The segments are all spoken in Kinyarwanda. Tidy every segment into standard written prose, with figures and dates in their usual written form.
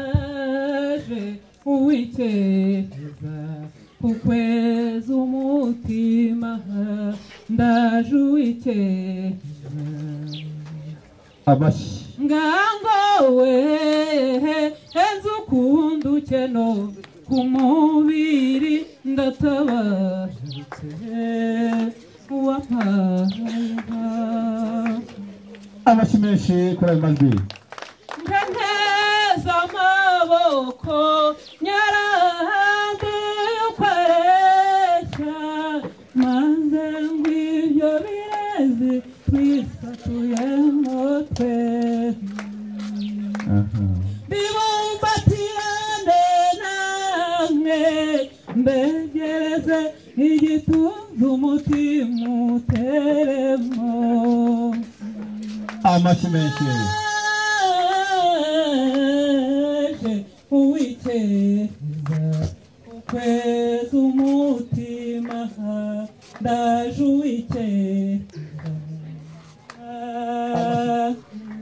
ndaje uwiteka kukweza umutima ndaje uwiteka abashi ngango we enzu kunduke no kumubiri ndatabarutse wapanga abashi menshi kuri ayo majwi nteza amaboko nyarambe y'ukwareshya maze ngw'ibyo birezi twisatuyemo twe bibumbatirane namwe mbegereze igituza umutima uteremo amashi menshi uwiteka ukweza umutima ndaje uwiteka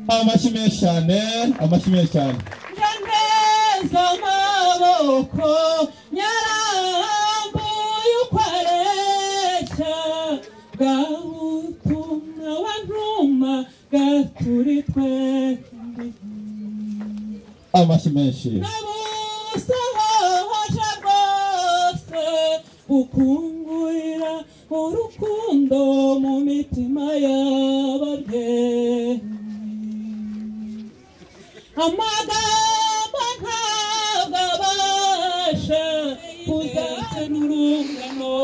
amashi menshi cyane amashi menshi cyane neza amaboko nyarambuye ukwareshya bwabutumwa wantuma gaturi twembi amashi menshi nabusohoje rwose ukungurira urukundo mu mitima y'ababyeyi amagambo ntabwo abasha kuzana urungano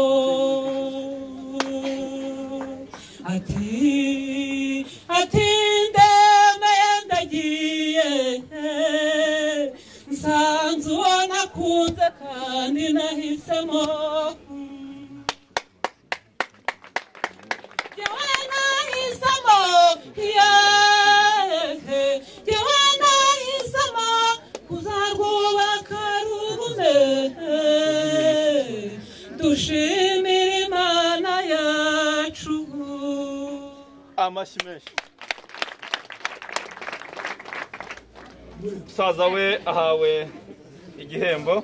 ati ndemeye ndagiye nsanze uwo nakunze kandi nahisemo yewe nahisemo yewe nahisemo kuzarwubaka rugume dushimire Imana yacu amashi menshi musaza we ahawe igihembo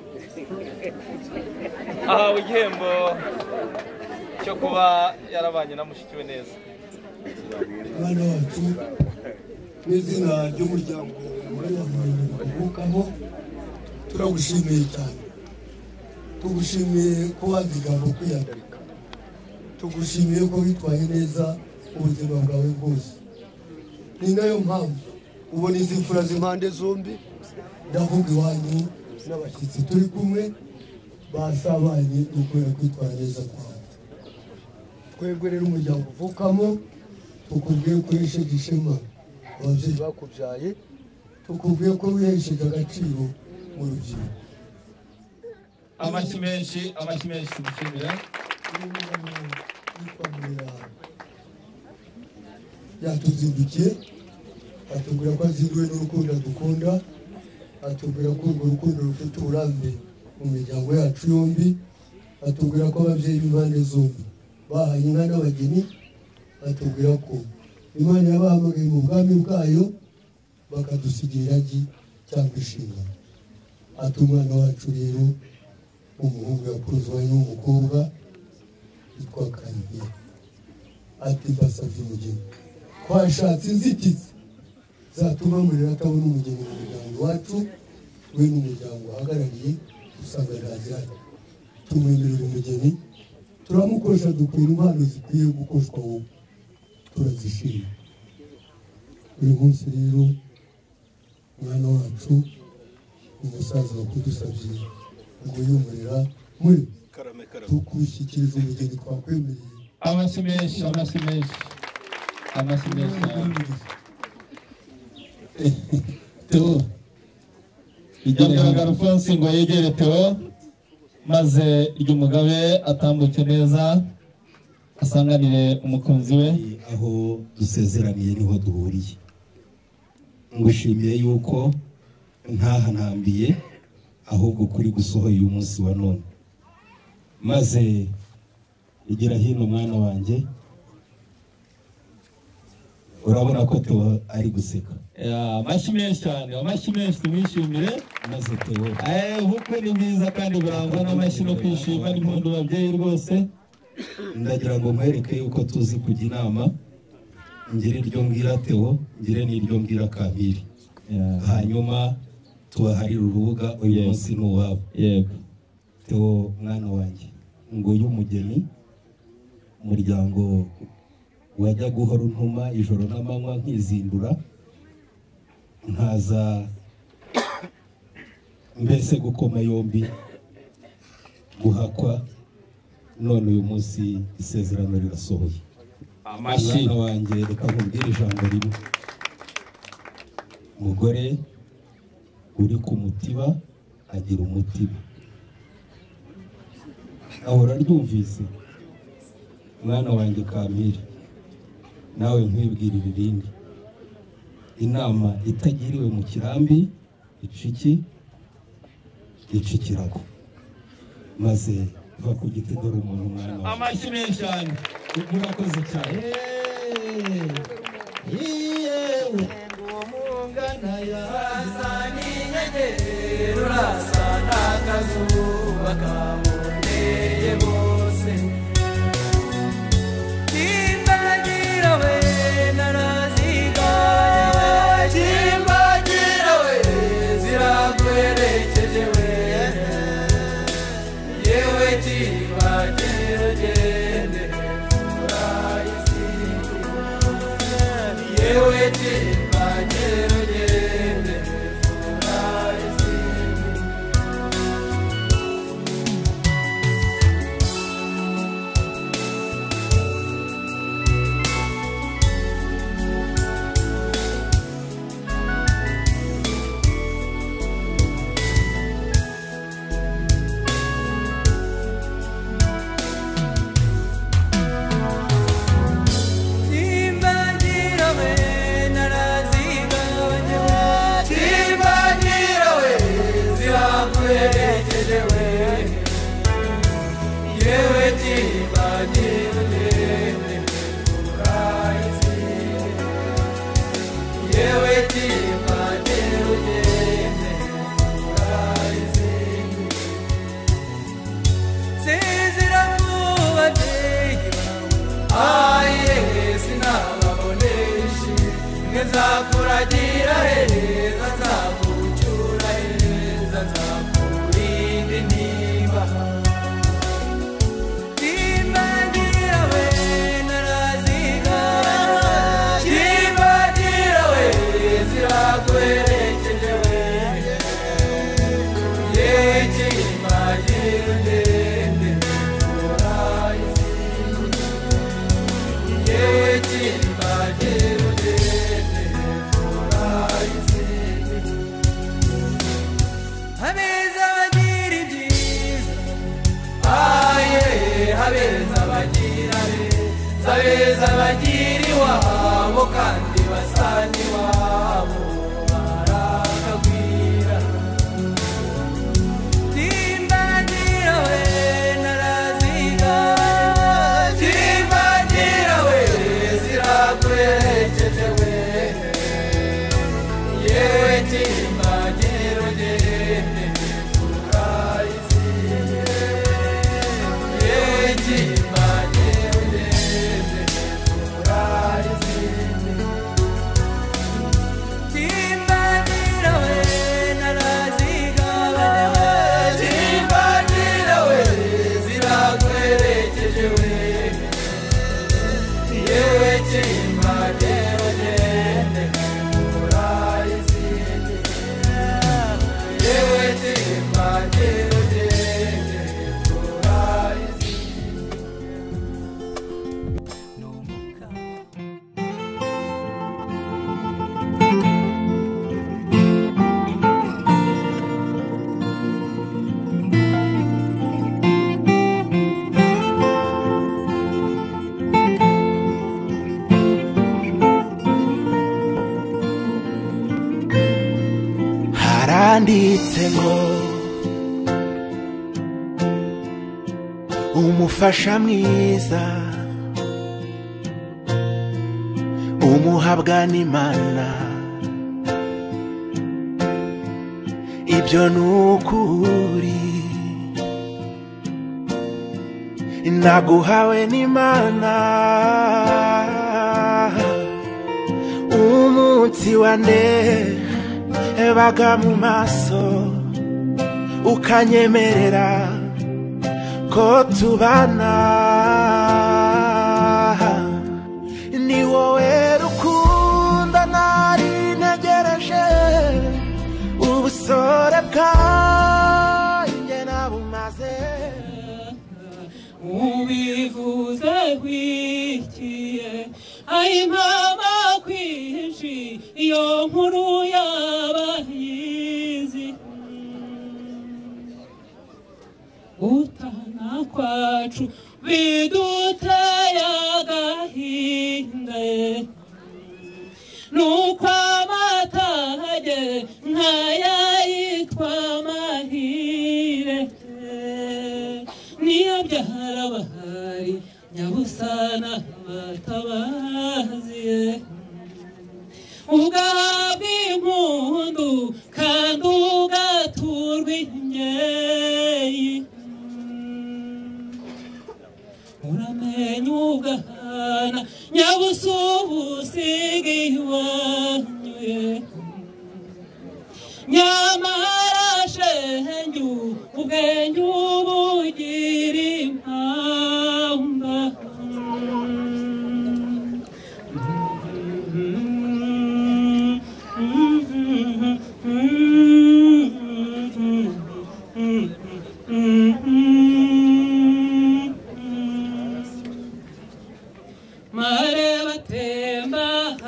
cyo kuba yarabanye na mushiki we neza mwana wacu n'izina ry'umuryango muri bavukamo turagushimiye cyane tugushimiye ko wazigama kwihagarika tugushimiye ko witwaye neza ubuzima bwawe bwose ni nayo mpamvu ubona izi mfura z'impande zombi ndavuga iwanyu n'abashyitsi turi kumwe basabanye dukwiye kwitwara neza kwawe twebwe rero umuryango uvukamo tukubwiye ko wihesheje ishema ababyeyi bakubyaye tukubwiye ko wihesheje agaciro mu rubyiruko amashi menshi tugushimira yatuzindukiye atubwira ko azinduwe n'urukundo dukunda atubwira ko urwo rukundo rufite uburambe mu miryango yacu yombi atubwira ko ababyeyi b'impande zombi bahaye inka n'abageni atubwira ko Imana yabahamagaye mu bwami bwayo bakadusigira iragi cyangwa inshingano ati umwana wacu rero umuhungu yakuzwanye n'umukobwa yitwa Kariye ati mbasabye umugeni twashatse inzitizi zatuma murira atabona umugeni mu muryango wacu we n'umuryango uhagarariye usanga ntaziranye tumwemerera umugeni turamukosha dukwira impano zikwiye gukoshwa wowe turazishima uyu munsi rero mwana wacu umusaza wakudusabye ngo yumurira muri tukushyikiriza umugeni twakwemereye amashi menshi Theo igaragara Alphonse ngo yegere Theo maze iryo mugabe atambuke neza asanganire umukunzi we aho dusezeraniye niho duhuriye ngushimiye yuko ntahanambiye ahubwo kuri gusohoye uyu munsi wa none maze igira hino mwana wanjye urabona ko Theo ari guseka. Amashyi menshi cyane, amashyi menshi tumwishimire. Maze Theo ubukwe ni bwiza kandi burangwa n'amashyi no kwishima n'impundu babyeyi rwose. Ndagira ngo nkwereke yuko tuzi kujya inama, ngire iryo mbwira Theo, ngire n'iryo mbwira Kamiri. Hanyuma tubaharira urubuga uyu munsi n'uwabo. Yego Theo mwana wanjye, nguyu umugeni, umuryango wajya guhora untuma ijoro n'amanywa nkizindura, nkaza mbese gukoma yombi, guhakwa, none uyu munsi isezerano rirasohoye. amashyi Mwana wanjye, reka nkubwire ijambo rimwe. Umugore uri ku mutiba agira umutiba. Ahora ryumvise. Mwana wanjye Kamiri, nawe nkwibwirira irindi. Inama itagiriwe mu kirambi iciki icikirago. Maze va ku giti dore umuntu mwana wanjye. amashyi menshi cyane. Murakoze cyane. Yewe umungana yazani nyegera urasa n'akazuba kaboneye bose. Timbagira we naraziganya, timbagira we ziragwerekeje we, yewe timbagira ugende furahisi, yewe timbagira ugende furahisi. Timbagira we naraziganya, timbagira we ziragwerekeje we, yewe timbagira ugende furahisi, yewe timbagira ugende furahisi. Sezera ku babyeyi bawe, sinababoneshi, ngezakuragira heza, nzagucyura heza, nzakurinda intimba. Timbagira we naraziganya, timbagira we ziragwerekeje we, yewe timbagira ugende furahisi, yewe timbagira ugende furahisi. Habeza bagira ibyiza, aye habeza bagira beza, habeza bagira iwabo kandi basa n'iwabo barakagwira. Timbagira we naraziganya, timbagira we ziragwerekeje we, yewe timbagira ugende furahisi, yewe timbagira ugende furahisi. Timbagira we naraziganya, timbagira we ziragwerekeje we, yewe timbagira ugende furahisi, yewe timbagira ugende furahisi. haranditse ngo umufasha mwiza umuhabwa n'Imana ibyo nukuri naguhawe n'Imana umunsi wane baga mu maso ukanyemerera ko tubana ni wowe rukundo nari ntegereje ubusore bwanjye nabumaze ubivuze wikiye ayi mama kwinshi iyo nkuru yabayizi utana kwacu biduteye agahinda nuko amatage nkayayitwa mahire niyo byarabahari nyabusana batabaziye ugahabwa impundu kandi ugaturwa inyeyi uramenya ugahana nyabusubusiga iwanyuye nyamara shenge ubwenge ubugira impamba mareba temba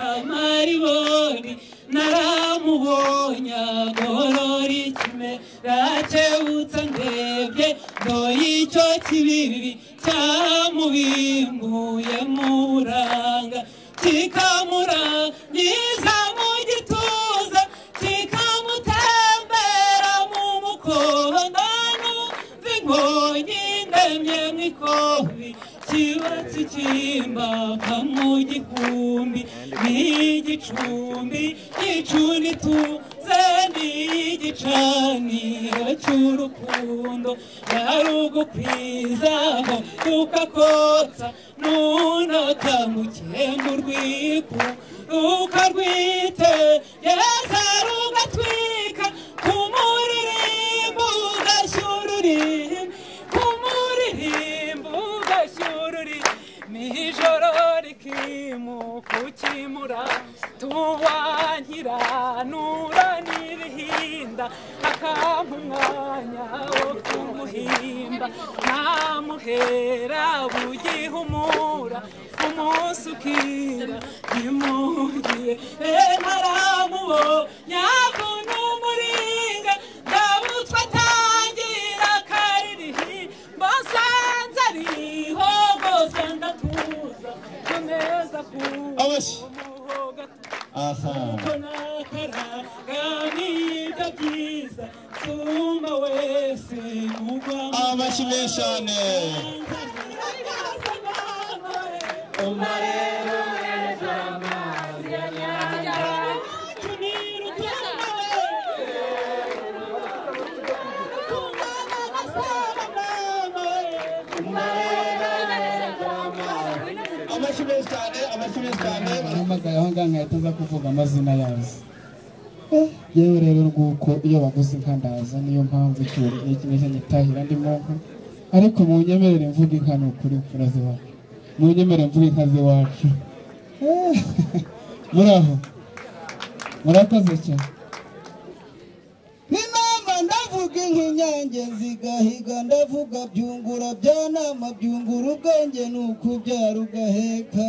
amaribori naramubonye agorora ikime rakebutsa ndebye ndoye icyo kibibi cyamubimbuye mu buranga kikamurangiza mu gituza kikamutembera mu mukondo numva inkongi ndemye mw'ikobi kibatsi kimbapa mu gihumbi n'igicumbi gicuni tuze n'igicaniro cy'urukundo narugukwizaho ukakotsa nunakamukenga urwiku rukarwiteyeza rugatwika kumuririmbo ugashyura ururimi kumuririmbo ugashyura ururimi ijoro rikimuka ukimura tuwankiranura n'ibihinda akampa umwanya wo kumuhimba namuhera bugihumura umunsi ukira ntimugiye ntaramubo nyavuna umuringa ndabutswe atangira karirihi mbasanze ariho rwose ndatuza kuneza kumuhoga kuko nakaraganira byiza sumba wese mugwa amashyi menshi cyane umarero ejo amazi ya nyanja tunira utwana tungana amasaba mama umarero ejo amazi amashyi menshi cyane bahamagaye aho ngaho nkahita aza kuvuga amazina yazo yewe rero rw'uko iyo baguze inka ndaza niyo mpamvu icyuri kimeze nyitahira ndimo nka ariko mu nyemerere mvuga inka ni ukuri mfura ziwacu mu nyemerere mvuga inka ziwacu muraho murakoze cyane n'inama ndavuga inkinyange nzigahiga ndavuga byungura byanama byungura ubwenge ni ukubyara ugaheka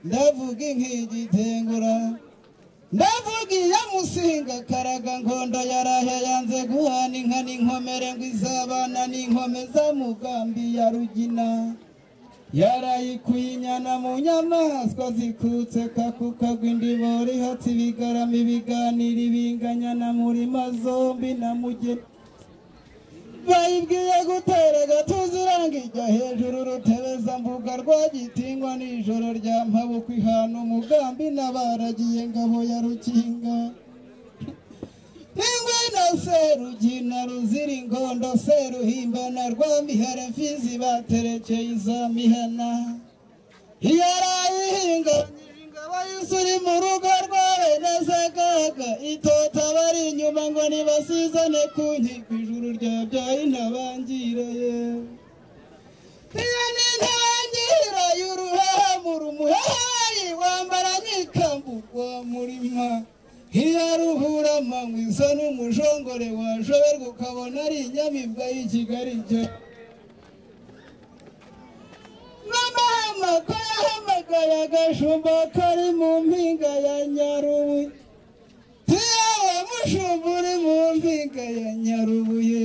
ndavuga inkigitengura ndavuga iya musinga karaga nkondo yarahe yanze guhana inka n'inkomere ngo izabana n'inkomeza mugambi ya rugina yarayikuye inyana mu nyamaswa zikutse kakukagwa indibori hatsi ibigarama ibiganira ibinganya na murima zombi na mugeni bayibwiye guteraga tuziranga ijya hejuru rutebeza mbuga rwagitingwa n'ijoro rya mpabuka ihana umugambi n'abaragiye ngabo ya rukinga ingwino serugina ruzira ingondo seruhimbana rwamihara mfizi baterekeye iza mihana yarayihinga bayisuri mu rugo rwawe nezagaga itota bari inyuma ngo nibasizane ku nkiko ijuru ryabyaye intabangiraye iyo ni intabangira y'uruhahamura umuhahayi wambara nk'ikambugwa murima iyo ruhura amanywa isa n'umushongore washoberwa ukabona ari inyamibwa y'i Kigali cyo n'amahama ko yahamagaye agashumba kari mu mpinga ya Nyarubuye tuyawe mushumba uri mu mpinga ya Nyarubuye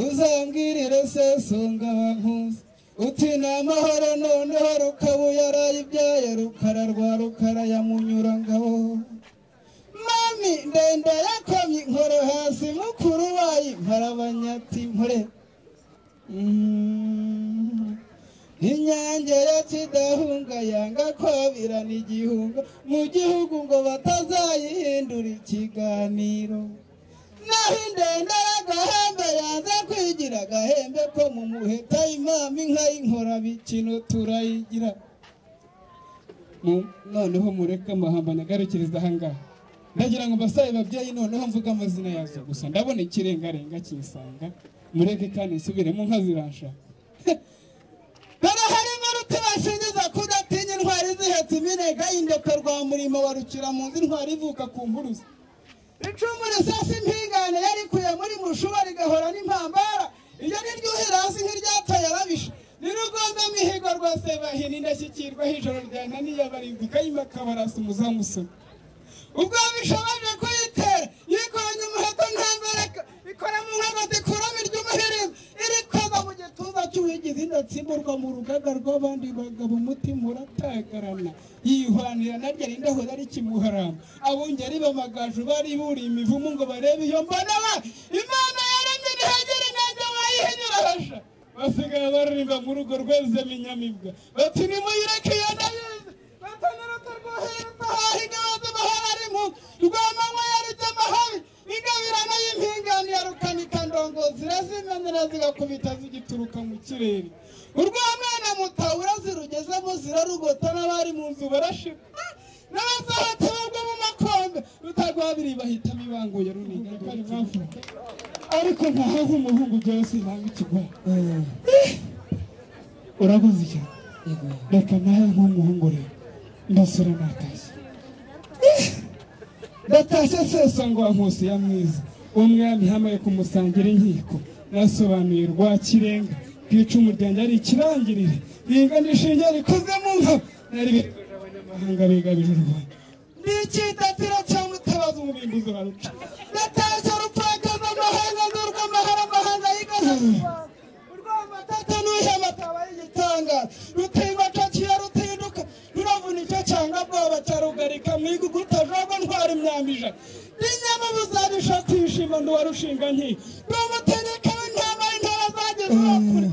uzambwirire sesonga bankuzi uti ni amahoro noneho rukabuye arayibyaye rukara rwa rukara ya munyurangabo mami ndende yakomye inkoro hasi mukuru wayimpara abanyati mpore inyange ya kidahunga yanga kwabirana igihunga mu gihugu ngo batazayihindura ikiganiro naho indende y'agahembe yanze kwigira agahembe ko mu muheta impamvu inka y'inkora bikino turayigira noneho mureke amahamba nagarukiriza ahangaha ndagira ngo mbasabe babyeyi noneho mvuga amazina yazo gusa ndabona ikirengarenga kisanga mureke kandi nsubiremo nka zirasha harimo rutibashingiza kudatinya intwari zihetse iminega y'indeka rwa murimo warukira mu nzu intwari ivuka ku mburuzi icumu risasi impingane yarikuye muri mushuba rigahora n'impambara iyo niryohera hasi nk'iryataye arabisha nirugomba mihigo rwose bahina indashyikirwaho ijoro ryananiye abarinzi kayimaka barasa umuzamusoni ubwo bishoboje kuyitera yikoranye umuheto ntambereka ikora mu nkagati kuramo iry'umuhereza irikoza mu gituza cy'uwigize indatsimburwa mu rugaga rw'abandi bagabo umutima uratagarana yihwanira naryo rindahora ari kimuharama abungeri b'amagaju bari buri imivumu ngo barebe iyo mbonaba imana yaremye ntihagire intege wayihinyura hasha basigaye baririmba mu rugo rwezemo inyamibwa bati nimuyireke iyo ndayizi batanarata rwohereza hahiga baze bahari mu rwamanywa yarujya amahabi ingabirana y'impingane ya rukanika ndongo zirazimenera zigakubita zigituruka mu kirere urw'amwana mutawura zirugezemo zirarugota n'abari mu nzu barashira n'abazahatabwa mu makombe rutagwabiri bahitamo ibanguye runiga ariko ntaho nk'umuhungu ujyayo sinanga ikigwara urakoze cyane reka nawe nk'umuhungu rero ndasura natashye ndatashye sesonga wa nkusi ya mwiza umwami hamaye kumusangira inkiko nasobanuye rwa kirenga kwica umuryango ari ikirangirire binga nishinge rikoze mu nka nari bituje abanyamahanga bigabije u Rwanda n'ikitatiro cya mutabazi umubimbuzi baruca ndatashye rupfakaza amahanga n'urw'amahara amahanga yigaza urw'amatata n'uhema ataba y'igitanga rutimba cakiya rutinduka ruravuna icyo cyanga bwoba cyarugarika mwiguguta jogo ntwara imyambija n'inyama buzabisha kwishima nduwarushinga nki rumutegeka w'intama y'intara zageze kure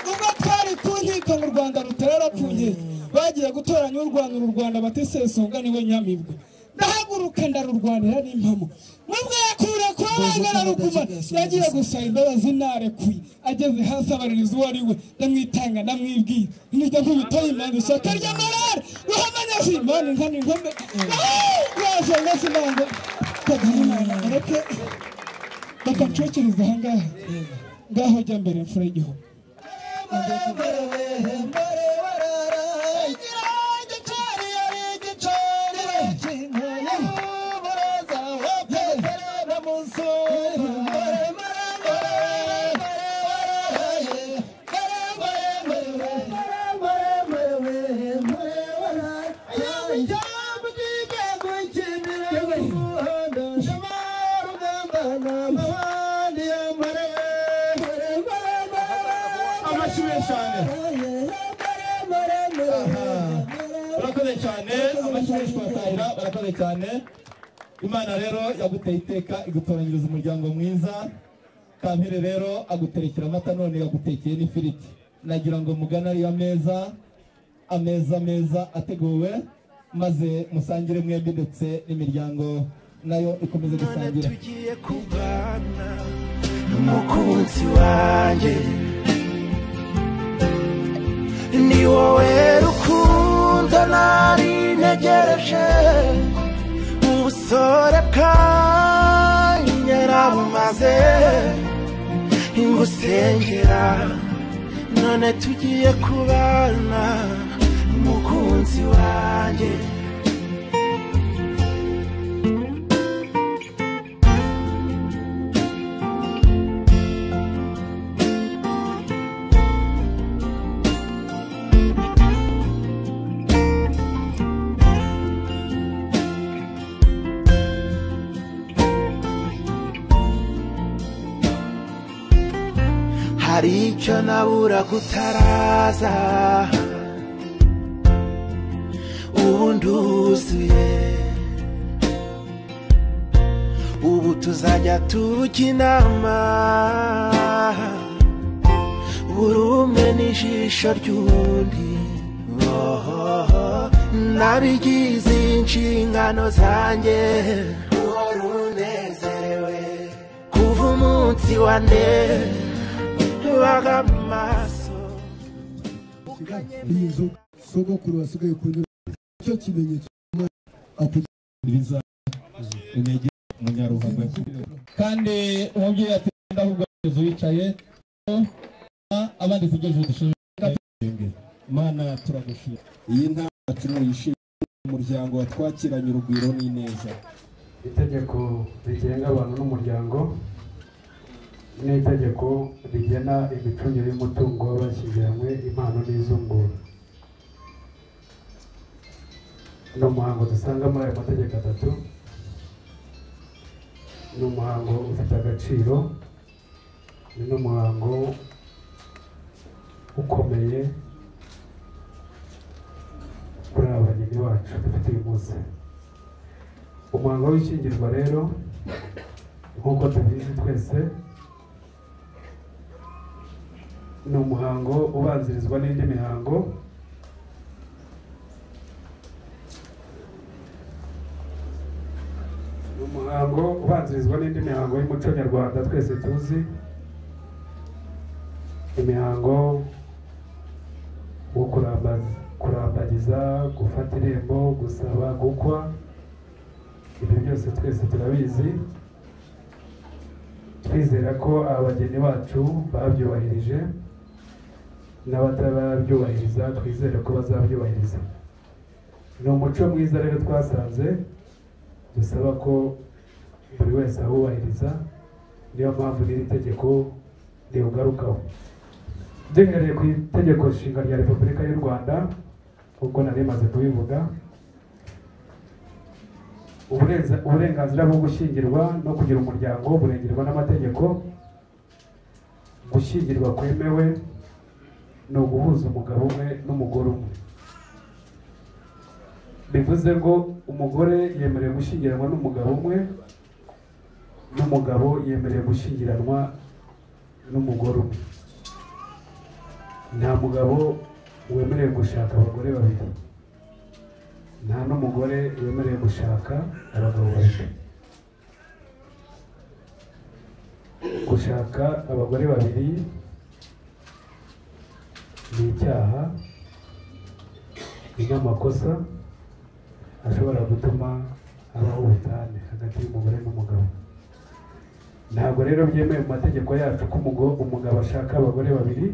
ubwo twari ku nkiko mu Rwanda rutera ku nkiko bagiye gutoranya urwanira u Rwanda bati sesonga niwe nyamibwa ndahaguruka ndarurwanira n'impamo mubwo yakura kwa bangana ruguma yagiye gusaba imbabazi narekuye ageze hasi abaririza uwo ari we ndamwitanga ndamwibwira nijya nkubitaho imanza ishyaka ry'amarare ruhamanya zimana inkana inkombe yasenga sinange kagimana reke reka ncukiriza ahangaha ngaho jya mbere mfura y'igihugu barakoze cyane amashuri twatahira barakoze cyane Imana rero yaguteye iteka igutoranyiriza umuryango mwiza. Kampire rero aguterekera amata none yagutekeye n'ifiriti. Nagira ngo mugana ari ameza ateguwe maze musangire mwembi ndetse n'imiryango nayo ikomeze gusangira. Tugiye kubana n'umukunzi wanjye, ni wowe rukundo nari ntegereje, ubusore bwanjye narabumaze ngusengera, none tugiye kubana n'umukunzi wanjye. Hari icyo nabura gutaraza, ubu nduzuye, ubu tuzajya tujya inama, buri umwe n'ijisho ry'undi. Nabigize inshingano zanjye, uhora unezerewe kuva umunsi wa none bagamaso. Iyi nzu sogokuru wasigaye ku ntebe, icyo kimenyetso Biza intege munyaruhanga. Kandi umubyeyi ati ndahubwo wicaye abandi tugejeje dushimye. Mana turagushimira. Iyi ntacu yishimye umuryango watwakiranye urugwiro n'ineza. Itegeko rigenga abantu n'umuryango n'itegeko rigena imicungire y'umutungo w'abashyingiranywe, impano n'izungura. Ni umuhango dusanga muri ayo mategeko atatu. Ni umuhango ufite agaciro, ni n'umuhango ukomeye kuri abageni bacu dufite uyu munsi. Umuhango w'ishyingirwa rero nk'uko tubizi twese, ni umuhango ubanzirizwa n'indi mihango. Ni umuhango ubanzirizwa n'indi mihango y'umuco nyarwanda twese tuzi. Imihango wo kurambagiza, gufata irembo, gusaba, gukwa, ibyo byose twese turabizi. Twizera ko abageni bacu babyubahirije, n'abatarabyubahiriza twizere ko bazabyubahiriza. Ni umuco mwiza rero twasanze, dusaba ko buri wese awubahiriza. Niyo mpamvu n'iri tegeko riwugarukaho. Duhereye ku itegeko nshinga rya Repubulika y'u Rwanda, kuko nari maze kubivuga, uburenganzira bwo gushyingirwa no kugira umuryango burengerwa n'amategeko. Gushyingirwa kwemewe ni uguhuza umugabo umwe n'umugore umwe. Bivuze ngo umugore yemerewe gushyingiranwa n'umugabo umwe, n'umugabo yemerewe gushyingiranwa n'umugore umwe. Nta mugabo wemerewe gushaka abagore babiri, nta n'umugore wemerewe gushaka abagabo babiri. Gushaka abagore babiri ni icyaha, ni n'amakosa ashobora gutuma habaho ubutane hagati y'umugore n'umugabo. Ntabwo rero byemewe mu mategeko yacu ko umugabo ashaka abagore babiri,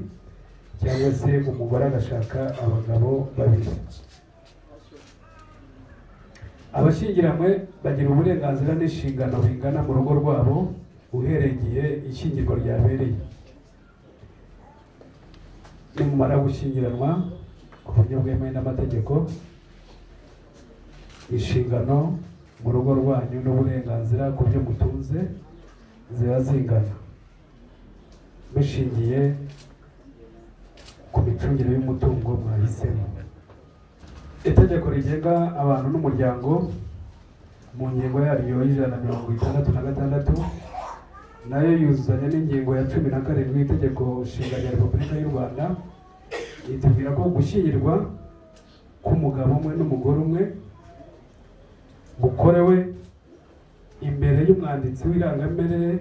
cyangwa se umugore agashaka abagabo babiri. Abashyingiranywe bagira uburenganzira n'inshingano bingana mu rugo rwabo uhereye igihe ishyingirwa ryabereye. Nimumara gushyingiranwa ku buryo bwemewe n'amategeko, inshingano mu rugo rwanyu n'uburenganzira ku byo mutunze ziba zingana, bishingiye ku micungire y'umutungo mwahisemo. Itegeko rigenga abantu n'umuryango mu ngingo yaryo y'166 nayo yuzuzanya n'ingingo ya 17 y'itegeko nshinga rya Repubulika y'u Rwanda itubwira ko gushyingirwa k'umugabo umwe n'umugore umwe gukorewe imbere y'umwanditsi w'irangamimerere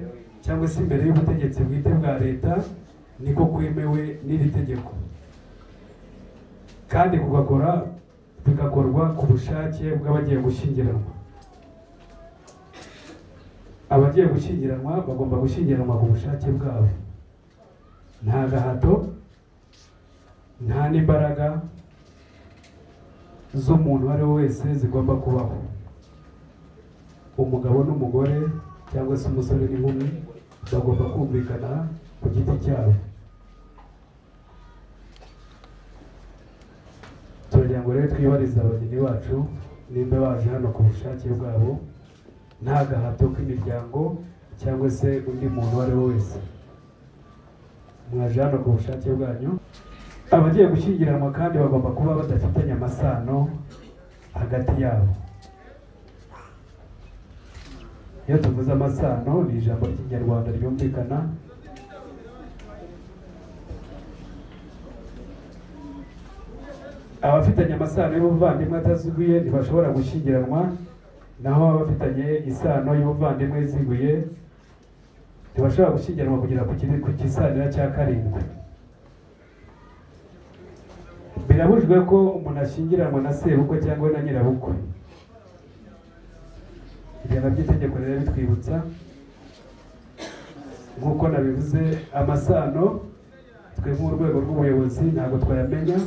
cyangwa se imbere y'ubutegetsi bwite bwa leta niko kwemewe n'iri tegeko, kandi bigakorwa ku bushake bw'abagiye gushyingiranwa. Abagiye gushyingiranwa bagomba gushyingiranwa ku bushake bwabo, nta gahato, nta n'imbaraga z'umuntu uwo ari we wese zigomba kubaho. Umugabo n'umugore cyangwa se umusore n'inkumi bagomba kumvikana ku giti cyabo. Turagira ngo rero twibarize abageni bacu nimba baje hano ku bushake bwabo, nta gahato k'imiryango cyangwa se undi muntu uwo ari we wese. Mwaje hano ku bushake bwanyu. Abagiye gushyingiranwa kandi bagomba kuba badafitanye amasano hagati yabo. Iyo tuvuze amasano ni ijambo ry'ikinyarwanda ryumvikana. Abafitanye amasano y'ubuvandimwe ataziguye ntibashobora gushyingiranwa, naho abafitanye isano y'ubuvandimwe iziguye ntibashobora gushyingiranwa kugera ku gisanira cya 7. Birabujwe ko umuntu ashyingiranwa na sebukwe cyangwa na nyirabukwe. Ibyo nabyo itegeko rero bitwibutsa, nk'uko nabivuze, amasano twe nk'urwego rw'ubuyobozi ntabwo twayamenya.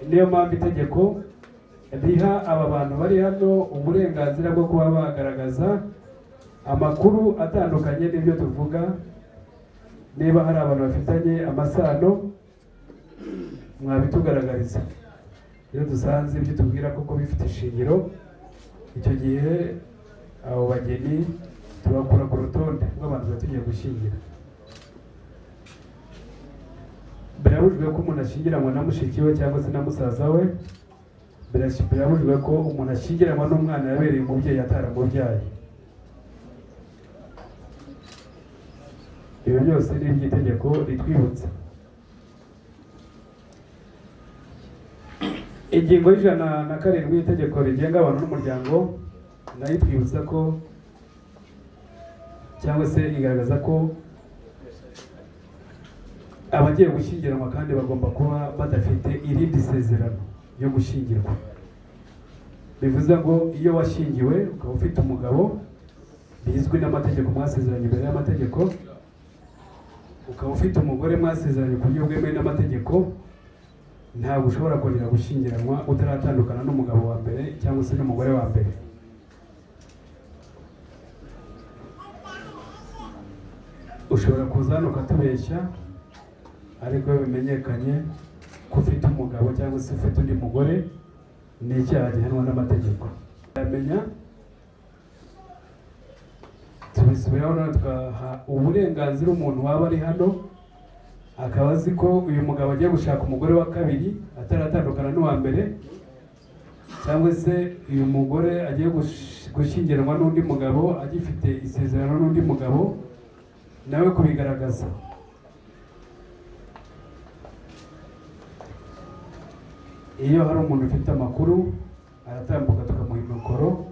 Niyo mpamvu itegeko riha aba bantu bari hano uburenganzira bwo kuba bagaragaza amakuru atandukanye n'ibyo tuvuga. Niba hari abantu bafitanye amasano mwabitugaragariza. Iyo dusanze ibyo tubwira koko bifite ishingiro, icyo gihe abo bageni tubakura ku rutonde rw'abantu batugiye gushyingira. Birabujwe ko umuntu ashyingiranwa na mushiki we cyangwa se na musaza we. Birabujwe ko umuntu ashyingiranwa n'umwana yabereye umubyeyi ataramubyaye. Ibyo byose ni iby'itegeko ritwibutsa. Ingingo y'107 y'itegeko rigenga abantu n'umuryango nayo itwibutsa ko, cyangwa se igaragaza ko abagiye gushyingiranwa kandi bagomba kuba badafite irindi sezerano yo gushyingirwa. Bivuze ngo iyo washyingiwe ukaba ufite umugabo bizwi n'amategeko mwasezeranye imbere y'amategeko, ukaba ufite umugore mwasezeranye ku buryo bwemewe n'amategeko, ntabwo ushobora kongera gushyingiranwa utaratandukana n'umugabo wa mbere cyangwa se n'umugore wa mbere. Ushobora kuza hano ukatubeshya, ariko iyo bimenyekanye ko ufite umugabo cyangwa se ufite undi mugore, ni icyaha gihanwa n'amategeko. Yamenya tubisubiraho nawe tugaha uburenganzira umuntu waba ari hano akaba azi ko uyu mugabo agiye gushaka umugore wa kabiri ataratandukana n'uwa mbere, cyangwa se uyu mugore agiye gushyingiranwa n'undi mugabo agifite isezerano n'undi mugabo, nawe kubigaragaza. Iyo hari umuntu ufite amakuru aratambuka tukamuha mikoro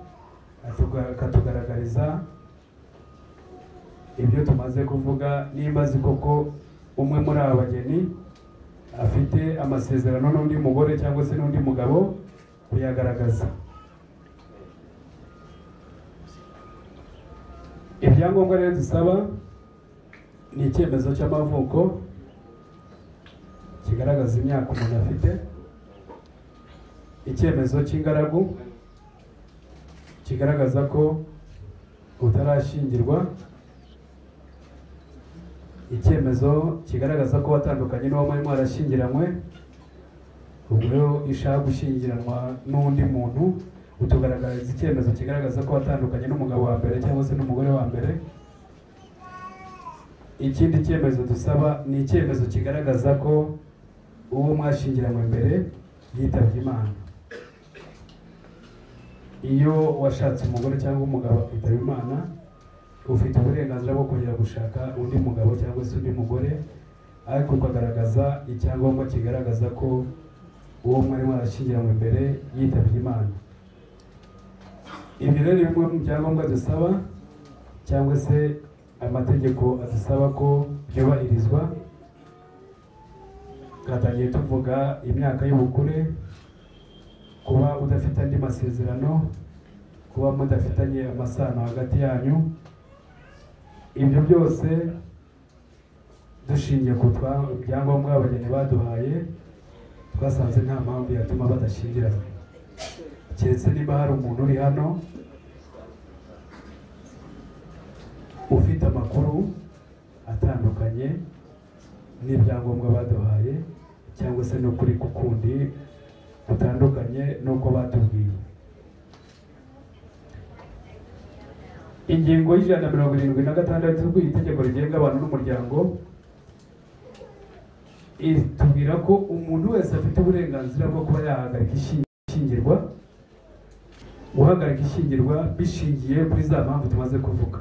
akatugaragariza ibyo tumaze kuvuga, nimba azi koko umwe muri aba bageni afite amasezerano n'undi mugore cyangwa se n'undi mugabo, kuyagaragaza. Ibyangombwa rero dusaba ni icyemezo cy'amavuko kigaragaza imyaka umuntu afite, icyemezo cy'ingaragu kigaragaza ko utarashyingirwa, icyemezo kigaragaza ko watandukanye n'uwo mwari mwarashyingiranywe. Ubwo rero ishaka gushyingiranwa n'undi muntu utugaragariza icyemezo kigaragaza ko watandukanye n'umugabo wa mbere cyangwa se n'umugore wa mbere. Ikindi cyemezo dusaba ni icyemezo kigaragaza ko uwo mwashyingiranywe mbere yitabye Imana. iyo washatse umugore cyangwa umugabo akitaba Imana ufite uburenganzira bwo kongera gushaka undi mugabo cyangwa se undi mugore, ariko ukagaragaza icyangombwa kigaragaza ko uwo mwari warashyingiranywe mbere yitabye Imana. Ibyo rero ni bimwe mu byangombwa dusaba cyangwa se amategeko adusaba ko byubahirizwa. Twatangiye tuvuga imyaka y'ubukure, kuba udafite andi masezerano, kuba mudafitanye amasano hagati yanyu. Ibyo byose dushingiye ku byangombwa abageni baduhaye twasanze nta mpamvu yatuma badashyingirana, keretse niba hari umuntu uri hano ufite amakuru atandukanye n'ibyangombwa baduhaye cyangwa se n'ukuri kukundi gutandukanye n'uko batubwiye. Ingingo y'176 itegeko rigenga abantu n'umuryango itubwira ko umuntu wese afite uburenganzira bwo kuba yahagarika ishyingirwa. Guhagarika ishyingirwa bishingiye kuri za mpamvu tumaze kuvuga.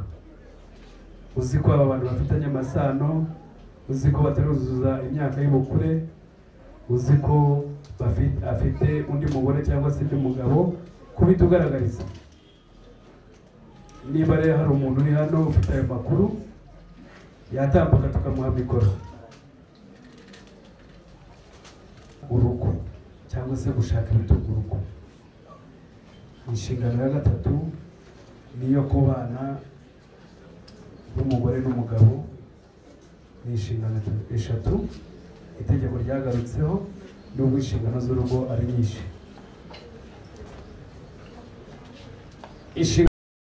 Uzi ko aba bantu bafitanye amasano, uzi ko bataruzuza imyaka y'ubukure, uzi ko afite undi mugore cyangwa se undi mugabo, kubitugaragariza. Niba rero hari umuntu uri hano ufite ayo makuru yatambuka tukamuha mikoro. Urugo cyangwa se gushaka ibitunga urugo, inshingano ya gatatu niyo kubana n'umugore n'umugabo. Ni inshingano eshatu itegeko ryagarutseho, nubwo inshingano z'urugo ari nyinshi.